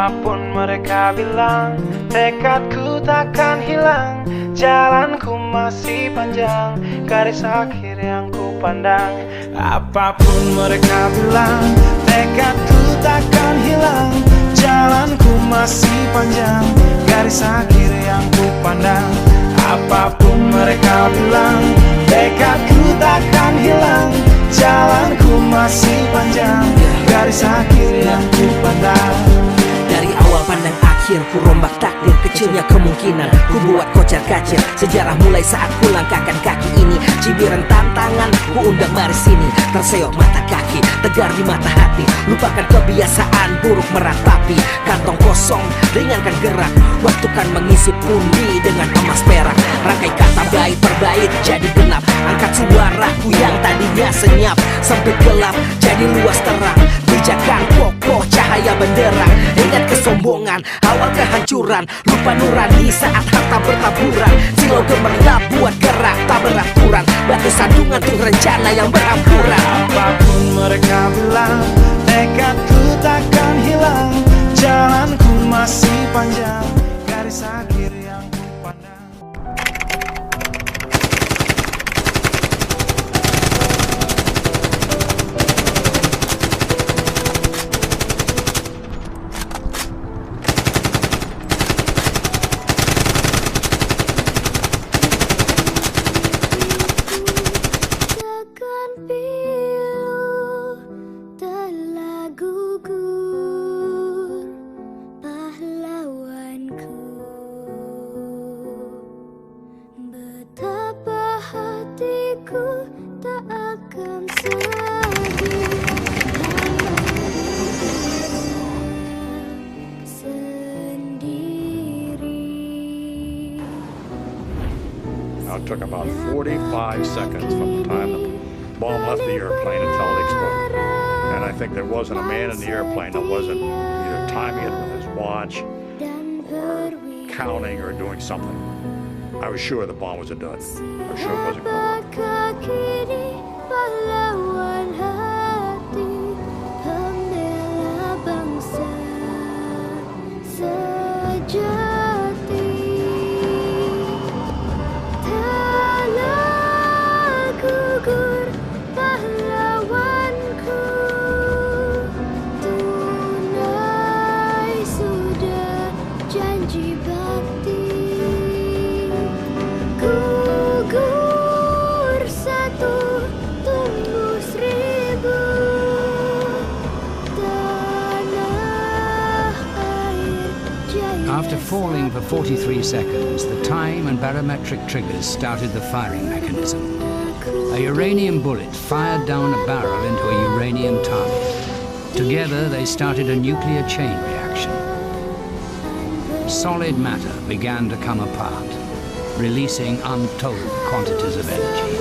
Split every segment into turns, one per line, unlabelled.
Apapun mereka bilang, tekadku takkan hilang. Jalanku masih panjang, garis akhir yang ku pandang. Apapun mereka bilang, tekadku takkan hilang. Jalanku masih panjang, garis akhir yang ku pandang. Apapun mereka bilang, tekadku takkan hilang. Jalanku masih panjang, garis akhir yang ku pandang.
Dari awal pandang akhir, ku rombak takdir. Kecilnya kemungkinan, ku buat kocar kacir. Sejarah mulai saat ku langkahkan kaki ini. Cibiran tantangan, ku undang mari sini. Terseok mata kaki, tegar di mata hati. Lupakan kebiasaan buruk meratapi. Kantong kosong, ringankan gerak. Waktu kan mengisi pundi dengan emas perak. Rangkai kata bait per bait jadi genap. Angkat suaraku yang tadinya senyap. Sempit gelap, jadi luas terang. Pijakan kokoh, cahaya benderang. Ingat kesombongan, awal kehancuran. Lupa nurani saat harta bertaburan. Silau gemerlap buat gerak tak beraturan. Batu sandungan tuh rencana yang berampuran.
Apapun mereka bilang, tekadku takkan hilang. Jalanku masih panjang, garis akhir yang ku pandang.
It took about 45 seconds from the time the bomb left the airplane until it exploded. And I think there wasn't a man in the airplane that wasn't either timing it with his watch or counting or doing something. I was sure the bomb was a dud. I was sure it wasn't going
After falling for 43 seconds, the time and barometric triggers started the firing mechanism. A uranium bullet fired down a barrel into a uranium target. Together, they started a nuclear chain reaction. Solid matter began to come apart, releasing untold quantities of energy.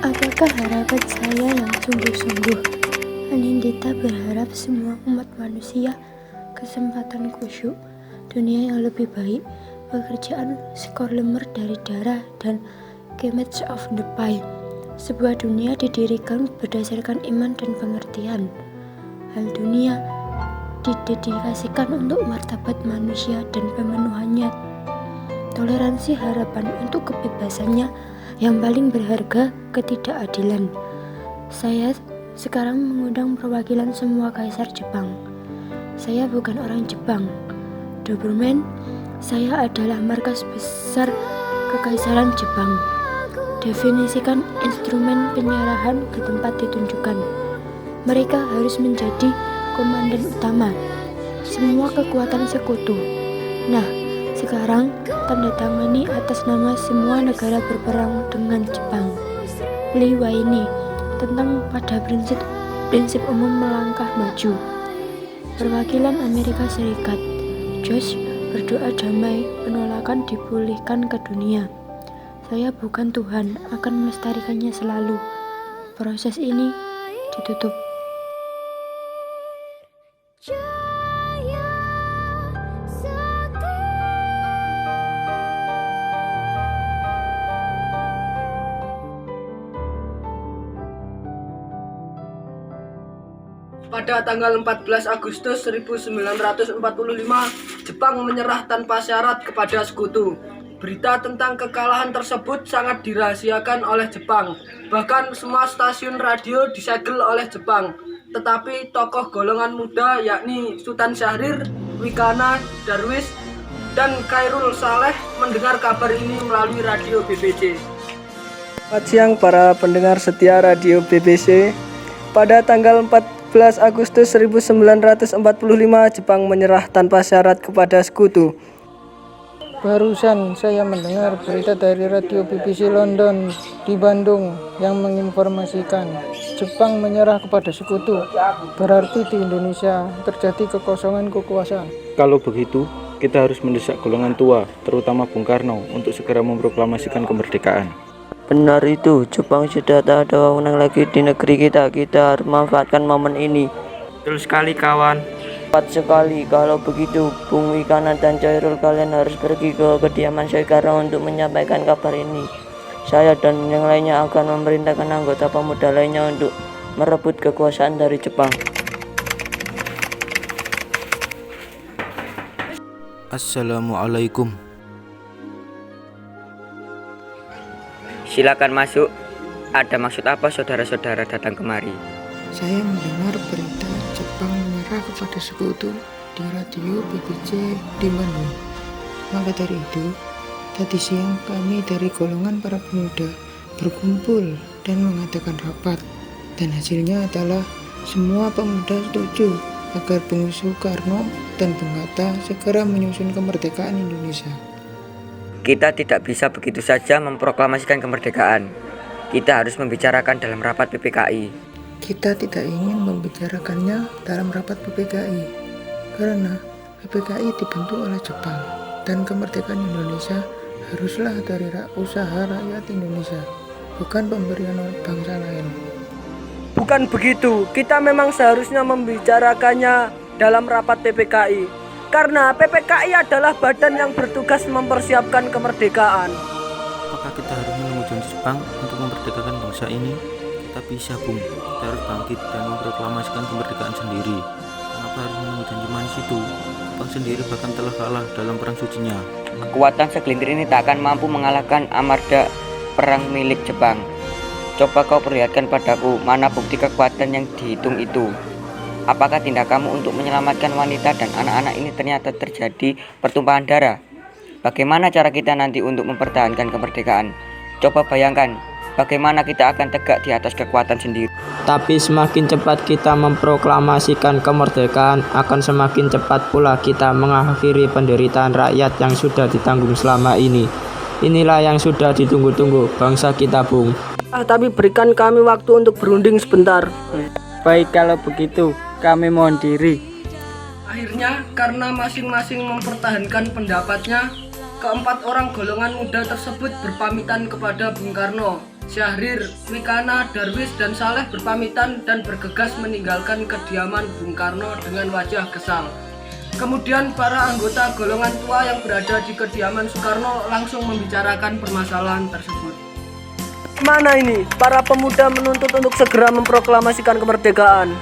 Apakah harapan saya yang sungguh-sungguh? Anindita berharap semua umat manusia kesempatan khusyuk, dunia yang lebih baik, pekerjaan skor lemur dari darah, dan image of the pie. Sebuah dunia didirikan berdasarkan iman dan pengertian. Hal dunia didedikasikan untuk martabat manusia dan pemenuhannya. Toleransi harapan untuk kebebasannya yang paling berharga, ketidakadilan. Saya sekarang mengundang perwakilan semua kaisar Jepang. Saya bukan orang Jepang. Doberman Saya adalah markas besar Kekaisaran Jepang. Definisikan instrumen penyerahan ke tempat ditunjukkan. Mereka harus menjadi komandan utama semua kekuatan sekutu. Nah, sekarang tanda tangani atas nama semua negara berperang dengan Jepang. Lee Waini tentang pada prinsip umum melangkah maju. Perwakilan Amerika Serikat, Josh berdoa damai penolakan dipulihkan ke dunia. Saya bukan Tuhan, akan melestarikannya selalu. Proses ini ditutup.
Pada tanggal 14 Agustus 1945, Jepang menyerah tanpa syarat kepada sekutu. Berita tentang kekalahan tersebut sangat dirahasiakan oleh Jepang. Bahkan semua stasiun radio disegel oleh Jepang. Tetapi tokoh golongan muda yakni Sultan Syahrir, Wikana, Darwis, dan Khairul Saleh mendengar kabar ini melalui radio BBC.
Selamat siang para pendengar setia radio BBC. Pada tanggal 14 Agustus 1945, Jepang menyerah tanpa syarat kepada sekutu. Barusan saya mendengar berita dari radio BBC London di Bandung yang menginformasikan Jepang menyerah kepada sekutu. Berarti di Indonesia terjadi kekosongan kekuasaan.
Kalau begitu, kita harus mendesak golongan tua, terutama Bung Karno, untuk segera memproklamasikan kemerdekaan.
Benar itu, Jepang sudah tak ada wewenang lagi di negeri kita. Kita harus memanfaatkan momen ini.
Betul sekali kawan.
Tepat sekali. Kalau begitu, Bung Wikana dan Khairul, kalian harus pergi ke kediaman Syekh Karno untuk menyampaikan kabar ini. Saya dan yang lainnya akan memerintahkan anggota pemuda lainnya untuk merebut kekuasaan dari Jepang.
Assalamualaikum.
Silakan masuk. Ada maksud apa saudara-saudara datang kemari?
Saya mendengar berita Jepang menyerah kepada sekutu di radio BBC di Bandung. Maka dari itu, tadi siang kami dari golongan para pemuda berkumpul dan mengadakan rapat. Dan hasilnya adalah semua pemuda setuju agar Bung Soekarno dan Bung Hatta segera menyusun kemerdekaan Indonesia.
Kita tidak bisa begitu saja memproklamasikan kemerdekaan. Kita harus membicarakan dalam rapat PPKI.
Kita tidak ingin membicarakannya dalam rapat PPKI karena PPKI dibentuk oleh Jepang dan kemerdekaan Indonesia haruslah dari usaha rakyat Indonesia, bukan pemberian oleh bangsa lain.
Bukan begitu, kita memang seharusnya membicarakannya dalam rapat PPKI karena PPKI adalah badan yang bertugas mempersiapkan kemerdekaan.
Apakah kita harus menunggu janji Jepang untuk memerdekakan bangsa ini? Kita bisa, Bung. Kita harus bangkit dan memproklamasikan kemerdekaan sendiri. Kenapa harus menunggu janji manis itu? Jepang sendiri bahkan telah kalah dalam perang sucinya.
Kekuatan segelintir ini tak akan mampu mengalahkan armada perang milik Jepang. Coba kau perlihatkan padaku mana bukti kekuatan yang dihitung itu. Apakah tindakanmu untuk menyelamatkan wanita dan anak-anak ini ternyata terjadi pertumpahan darah? Bagaimana cara kita nanti untuk mempertahankan kemerdekaan? Coba bayangkan, bagaimana kita akan tegak di atas kekuatan sendiri.
Tapi semakin cepat kita memproklamasikan kemerdekaan, akan semakin cepat pula kita mengakhiri penderitaan rakyat yang sudah ditanggung selama ini. Inilah yang sudah ditunggu-tunggu bangsa kita, Bung.
Tapi berikan kami waktu untuk berunding sebentar.
Baik, kalau begitu kami mohon diri.
Akhirnya, karena masing-masing mempertahankan pendapatnya, keempat orang golongan muda tersebut berpamitan kepada Bung Karno. Syahrir, Wikana, Darwis, dan Saleh berpamitan dan bergegas meninggalkan kediaman Bung Karno dengan wajah kesal. Kemudian para anggota golongan tua yang berada di kediaman Soekarno langsung membicarakan permasalahan tersebut. Mana ini? Para pemuda menuntut untuk segera memproklamasikan kemerdekaan.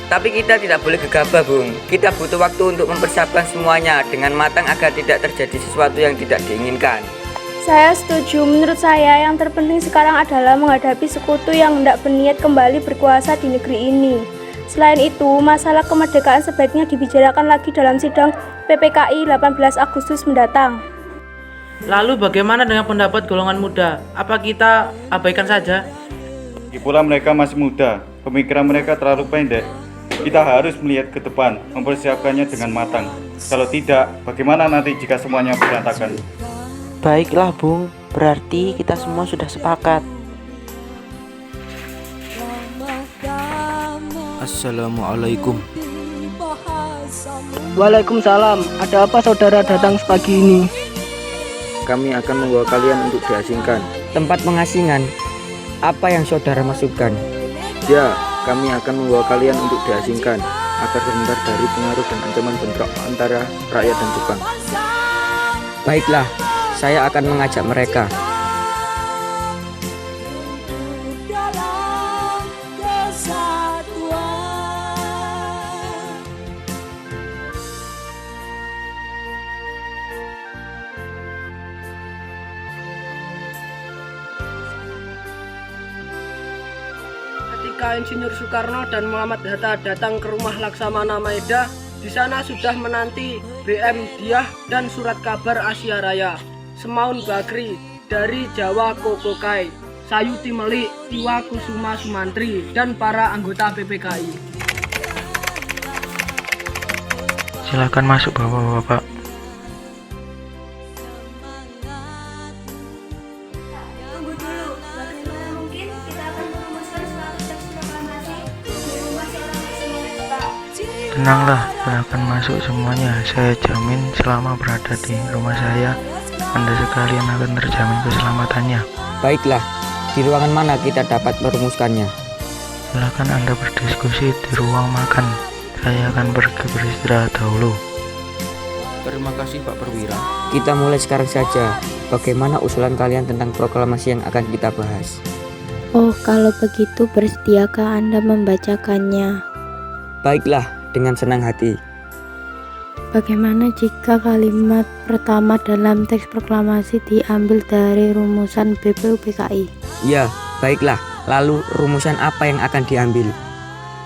Tapi kita tidak boleh gegabah, Bung. Kita butuh waktu untuk mempersiapkan semuanya dengan matang agar tidak terjadi sesuatu yang tidak diinginkan.
Saya setuju. Menurut saya yang terpenting sekarang adalah menghadapi sekutu yang hendak berniat kembali berkuasa di negeri ini. Selain itu, masalah kemerdekaan sebaiknya dibicarakan lagi dalam sidang PPKI 18 Agustus mendatang.
Lalu bagaimana dengan pendapat golongan muda? Apa kita abaikan saja?
Pula mereka masih muda, pemikiran mereka terlalu pendek. Kita harus melihat ke depan, mempersiapkannya dengan matang. Kalau tidak, bagaimana nanti jika semuanya berantakan?
Baiklah Bung, berarti kita semua sudah sepakat.
Assalamualaikum.
Waalaikumsalam. Ada apa saudara datang pagi ini?
Kami akan membawa kalian untuk diasingkan.
Tempat pengasingan? Apa yang saudara maksudkan?
Ya, kami akan membawa kalian untuk diasingkan agar terhindar dari pengaruh dan ancaman bentrok antara rakyat dan Jepang.
Baiklah, saya akan mengajak mereka.
Ketika Insinyur Soekarno dan Muhammad Hatta datang ke rumah Laksamana Maeda, di sana sudah menanti BM Diah dan surat kabar Asia Raya, Semaun Bakri dari Jawa Kokokai, Sayuti Melik, Iwa Kusuma Sumantri, dan para anggota PPKI.
Silakan masuk Bapak-bapak. Tenanglah, silahkan masuk semuanya. Saya jamin selama berada di rumah saya, Anda sekalian akan terjamin keselamatannya.
Baiklah, di ruangan mana kita dapat merumuskannya?
Silahkan Anda berdiskusi di ruang makan. Saya akan pergi beristirahat dahulu.
Terima kasih Pak Perwira.
Kita mulai sekarang saja. Bagaimana usulan kalian tentang proklamasi yang akan kita bahas?
Oh, kalau begitu bersediakah Anda membacakannya?
Baiklah, dengan senang hati.
Bagaimana jika kalimat pertama dalam teks proklamasi diambil dari rumusan BPUPKI?
Ya, baiklah. Lalu rumusan apa yang akan diambil?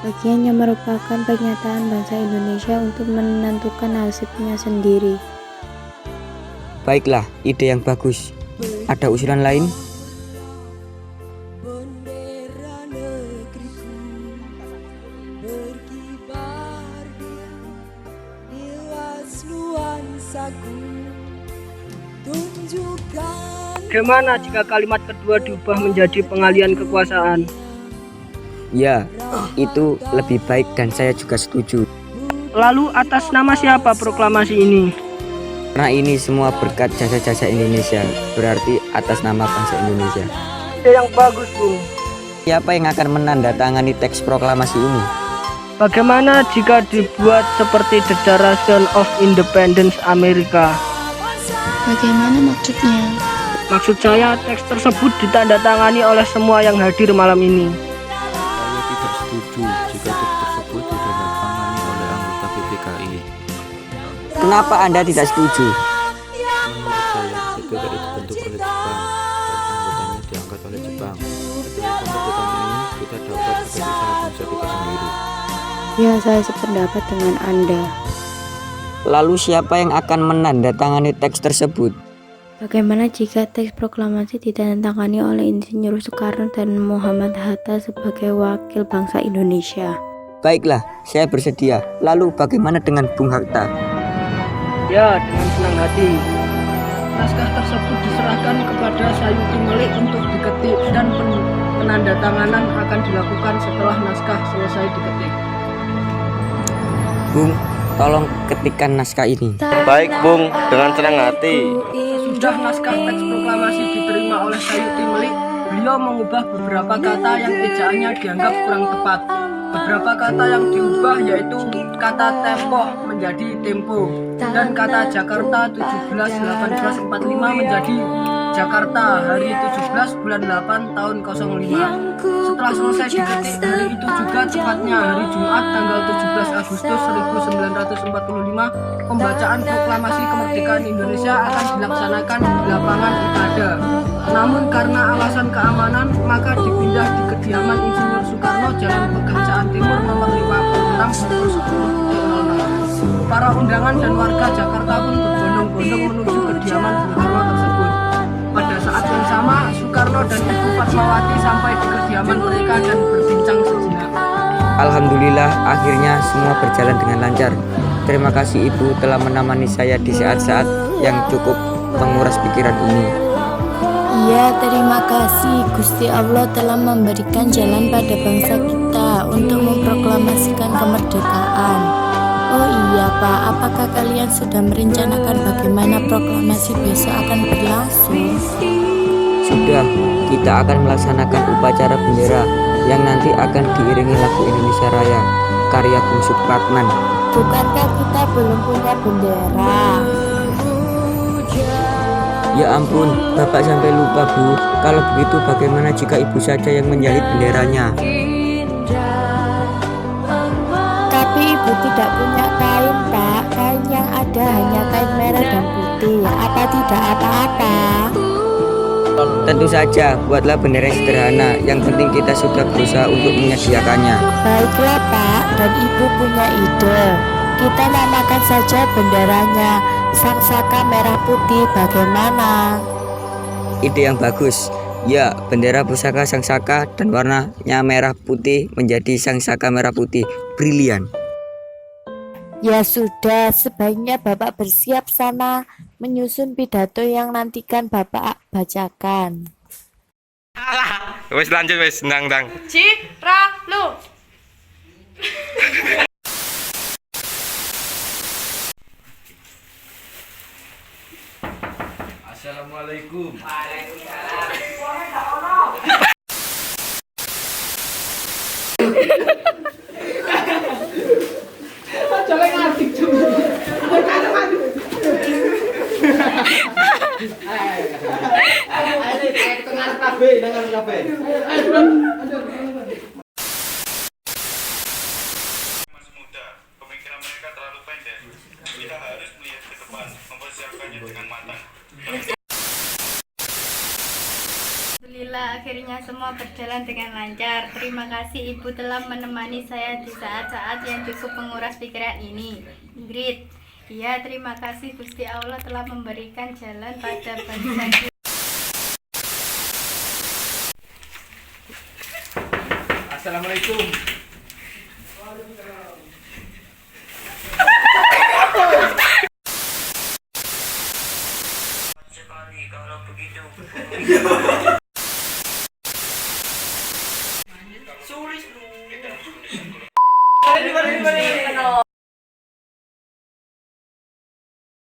Bagian yang merupakan pernyataan bangsa Indonesia untuk menentukan nasibnya sendiri.
Baiklah, ide yang bagus. Ada usulan lain?
Bagaimana jika kalimat kedua diubah menjadi pengalihan kekuasaan?
Ya, itu lebih baik dan saya juga setuju.
Lalu atas nama siapa proklamasi ini?
Karena ini semua berkat jasa-jasa Indonesia, berarti atas nama bangsa Indonesia.
Ide yang bagus, Bung.
Siapa yang akan menandatangani teks proklamasi ini?
Bagaimana jika dibuat seperti Declaration of Independence Amerika?
Bagaimana maksudnya?
Maksud saya, teks tersebut ditandatangani oleh semua yang hadir malam ini.
Saya tidak setuju jika teks tersebut ditandatangani oleh anggota PPKI.
Kenapa Anda tidak setuju?
Menurut saya, PPKI dibentuk oleh Jepang dan anggotanya diangkat oleh Jepang. Setelah kemerdekaan ini, kita dapat sebagai usaha bangsa kita sendiri.
Ya, saya sependapat dengan Anda.
Lalu siapa yang akan menandatangani teks tersebut?
Bagaimana jika teks proklamasi ditandatangani oleh Insinyur Soekarno dan Muhammad Hatta sebagai wakil bangsa Indonesia?
Baiklah, saya bersedia. Lalu bagaimana dengan Bung Hatta?
Ya, dengan senang hati. Naskah tersebut diserahkan kepada Sayuti Melik untuk diketik dan penandatanganan akan dilakukan setelah naskah selesai diketik.
Bung, tolong ketikkan naskah ini.
Baik Bung, dengan senang hati.
Sudah naskah teks proklamasi diterima oleh Sayuti Melik, beliau mengubah beberapa kata yang ejaannya dianggap kurang tepat. Beberapa kata yang diubah yaitu kata tempo menjadi tempo dan kata Jakarta 17/1845 menjadi Jakarta hari 17 bulan 8 tahun 05. Setelah selesai diketik hari itu juga tepatnya hari Jumat tanggal 17 Agustus 1945 pembacaan proklamasi kemerdekaan Indonesia akan dilaksanakan di lapangan Ikada. Namun karena alasan keamanan maka dipindah di kediaman Insinyur Soekarno Jalan Pegangsaan Timur nomor 5 Jepang pukul 10.00. Para undangan dan warga Jakarta pun berbondong-bondong menuju kediaman Bung Karno tersebut. Pada saat yang sama, Soekarno dan Ibu Fatmawati sampai di kediaman mereka dan berbincang sejenak.
Alhamdulillah, akhirnya semua berjalan dengan lancar. Terima kasih Ibu telah menemani saya di saat-saat yang cukup menguras pikiran ini.
Iya, terima kasih. Gusti Allah telah memberikan jalan pada bangsa kita untuk memproklamasikan kemerdekaan. Oh iya Pak, apakah kalian sudah merencanakan bagaimana proklamasi besok akan berlangsung?
Sudah, kita akan melaksanakan upacara bendera yang nanti akan diiringi lagu Indonesia Raya karya Bung Supratman.
Bukankah kita belum punya bendera?
Ya ampun, Bapak sampai lupa Bu. Kalau begitu bagaimana jika Ibu saja yang menjahit benderanya?
Tapi Ibu tidak punya kain Pak. Kain yang ada hanya kain merah dan putih. Apa tidak apa-apa?
Tentu saja, buatlah bendera yang sederhana. Yang penting kita sudah berusaha untuk menyediakannya.
Baiklah Pak, dan Ibu punya ide. Kita namakan saja benderanya Sang Saka Merah Putih, bagaimana?
Ide yang bagus. Ya, bendera pusaka Sang Saka dan warnanya merah putih menjadi Sang Saka Merah Putih. Brilian.
Ya sudah, sebaiknya Bapak bersiap sana menyusun pidato yang nantikan Bapak bacakan.
Wes lanjut wes, ndang.
Ciralu.
Assalamualaikum.
Masih muda, pemikiran mereka terlalu pendek. Kita harus melihat ke depan, mempersiapkannya dengan matang.
Alhamdulillah, akhirnya semua berjalan dengan lancar. Terima kasih Ibu telah menemani saya di saat-saat yang cukup menguras pikiran ini. Ingrid, ya terima kasih Gusti Allah telah memberikan jalan pada bangsa kita.
Assalamualaikum.
Sekali kalau begitu.
Sulis.